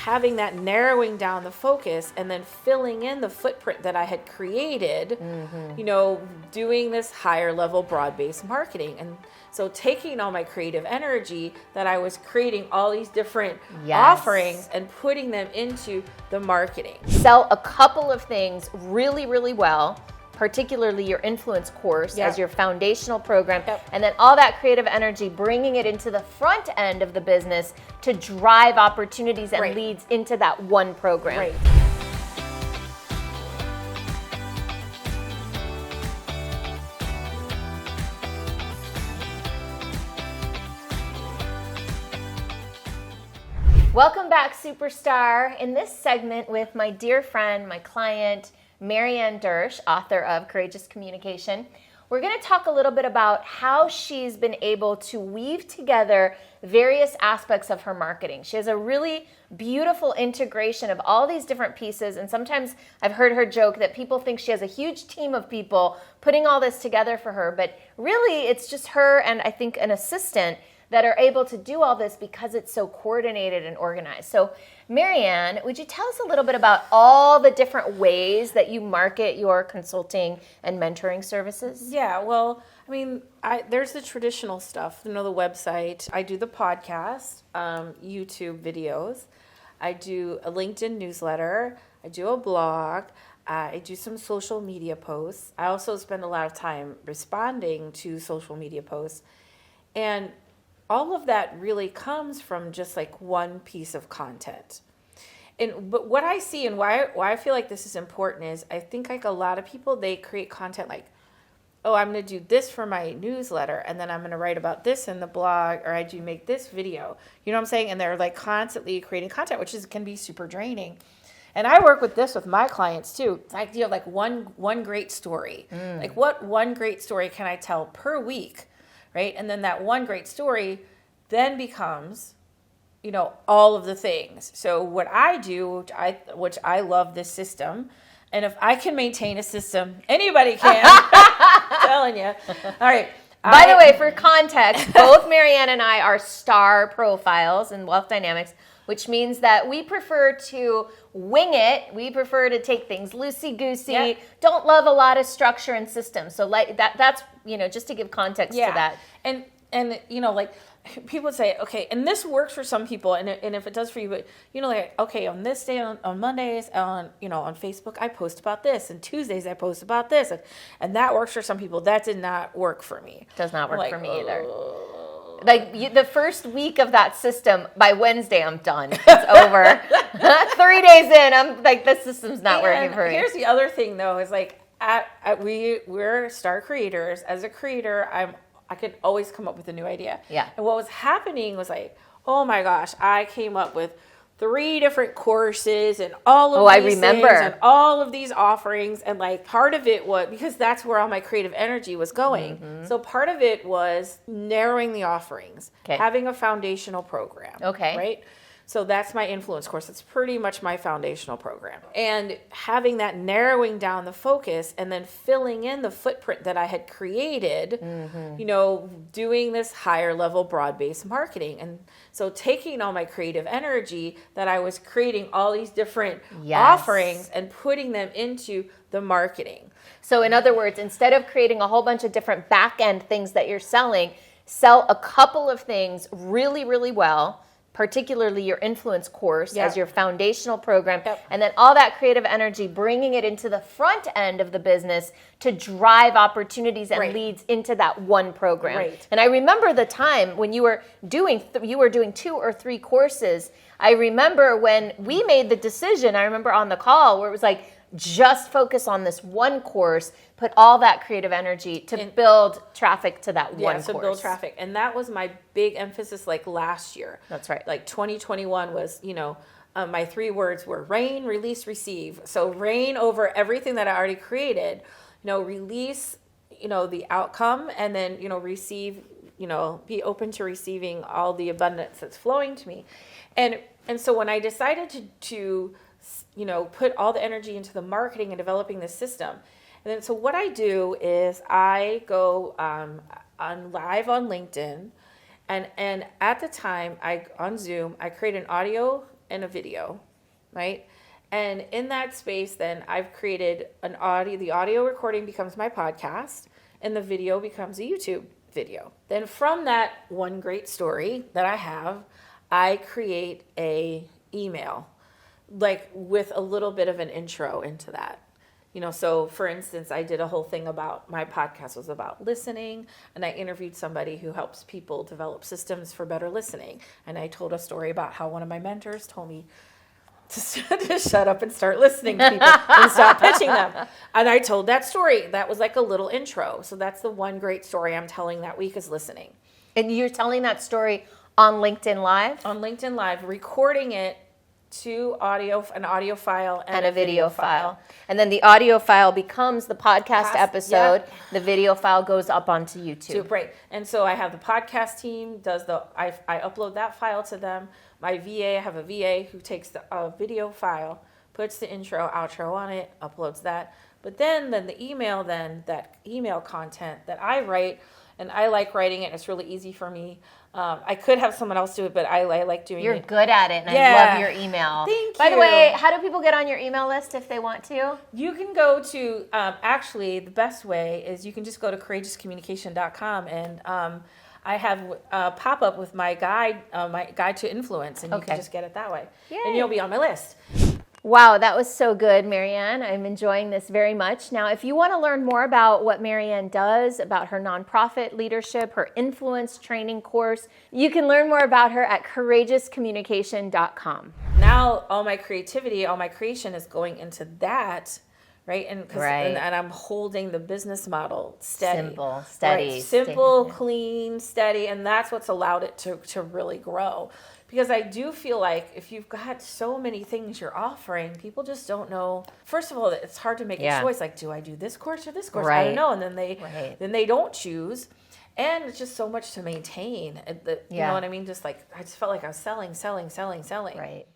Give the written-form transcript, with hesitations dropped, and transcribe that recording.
having that narrowing down the focus and then filling in the footprint that I had created, doing this higher level broad-based marketing. And so taking all my creative energy that I was creating all these different offerings and putting them into the marketing. Sell a couple of things really, really well, particularly your influence course as your foundational program, and then all that creative energy, bringing it into the front end of the business to drive opportunities and leads into that one program. Right. Welcome back, Superstar. In this segment with my dear friend, my client, Maryanne Dersch, author of Courageous Communication, we're going to talk a little bit about how she's been able to weave together various aspects of her marketing. She has a really beautiful integration of all these different pieces, and sometimes I've heard her joke that people think she has a huge team of people putting all this together for her, but really it's just her and I think an assistant that are able to do all this because it's so coordinated and organized. So Maryanne, would you tell us a little bit about all the different ways that you market your consulting and mentoring services? Yeah, well, I mean, there's the traditional stuff, the website. I do the podcast, YouTube videos. I do a LinkedIn newsletter. I do a blog. I do some social media posts. I also spend a lot of time responding to social media posts. And all of that really comes from just like one piece of content. But what I see and why I feel like this is important is I think like a lot of people, they create content like, oh, I'm going to do this for my newsletter, and then I'm going to write about this in the blog, or I do make this video. You know what I'm saying? And they're like constantly creating content, which can be super draining. And I work with this with my clients too. It's like, like one great story. Like what one great story can I tell per week? Right? And then that one great story then becomes, all of the things. So what I do, which I love this system, and if I can maintain a system, anybody can. I'm telling you. All right. By the way, for context, both Maryanne and I are star profiles in Wealth Dynamics, which means that we prefer to wing it. We prefer to take things loosey-goosey. Don't love a lot of structure and system. So like that's, just to give context to that. And like people would say, okay, and this works for some people, and if it does for you, but like, okay, on this day on Mondays on Facebook I post about this, and Tuesdays I post about this, and that works for some people. That did not work for me. Does not work for me either. Like the first week of that system, by Wednesday I'm done. It's over. 3 days in, I'm like, this system's not working for me. Here's the other thing though, is like we're star creators. As a creator, I could always come up with a new idea. Yeah. And what was happening was like, oh my gosh, I came up with 3 different courses and all of these things and all of these offerings. And like part of it was, because that's where all my creative energy was going. Mm-hmm. So part of it was narrowing the offerings, having a foundational program. Okay. Right? So that's my influence course. It's pretty much my foundational program. And having that narrowing down the focus and then filling in the footprint that I had created, doing this higher level broad-based marketing. And so taking all my creative energy that I was creating all these different offerings and putting them into the marketing. So in other words, instead of creating a whole bunch of different back-end things that you're selling, sell a couple of things really, really well, particularly your influence course as your foundational program, and then all that creative energy, bringing it into the front end of the business to drive opportunities and leads into that one program. Right. And I remember the time when you were doing 2 or 3 courses. I remember when we made the decision, I remember on the call where it was like, just focus on this one course, put all that creative energy to build traffic to that one course. Yeah, to build traffic. And that was my big emphasis like last year. That's right. Like 2021 was, my 3 words were rain, release, receive. So rain over everything that I already created, release, the outcome, and then, receive, be open to receiving all the abundance that's flowing to me. And so when I decided to put all the energy into the marketing and developing this system. And then, so what I do is I go on live on LinkedIn, and at the time on Zoom, I create an audio and a video, right? And in that space, then I've created an audio. The audio recording becomes my podcast, and the video becomes a YouTube video. Then from that one great story that I have, I create a email, like with a little bit of an intro into that. So for instance, I did a whole thing about my podcast was about listening, and I interviewed somebody who helps people develop systems for better listening. And I told a story about how one of my mentors told me to shut up and start listening to people and stop pitching them. And I told that story. That was like a little intro. So that's the one great story I'm telling that week is listening. And you're telling that story on LinkedIn Live? On LinkedIn Live, recording it to an audio file and a video file. And then the audio file becomes the podcast episode. Yep. The video file goes up onto YouTube. Right. And so I have the podcast team I upload that file to them. My VA, I have a VA who takes the video file, puts the intro, outro on it, uploads that. But then the email, that email content that I write, and I like writing it. It's really easy for me. I could have someone else do it, but I like doing it. You're good at it, and I love your email. Thank you. By the way, how do people get on your email list if they want to? You can go to, actually, the best way is you can just go to courageouscommunication.com, and I have a pop-up with my guide to influence, and you can just get it that way. Yay. And you'll be on my list. Wow, that was so good, Maryanne. I'm enjoying this very much. Now, if you want to learn more about what Maryanne does, about her nonprofit leadership, her influence training course, you can learn more about her at courageouscommunication.com. Now, all my creativity, all my creation is going into that, right? And I'm holding the business model steady. Simple, steady. Right? Simple, clean, steady, and that's what's allowed it to really grow. Because I do feel like if you've got so many things you're offering, people just don't know. First of all, it's hard to make a choice. Like, do I do this course or this course? Right. I don't know. And then they don't choose. And it's just so much to maintain. You know what I mean? I just felt like I was selling. Right.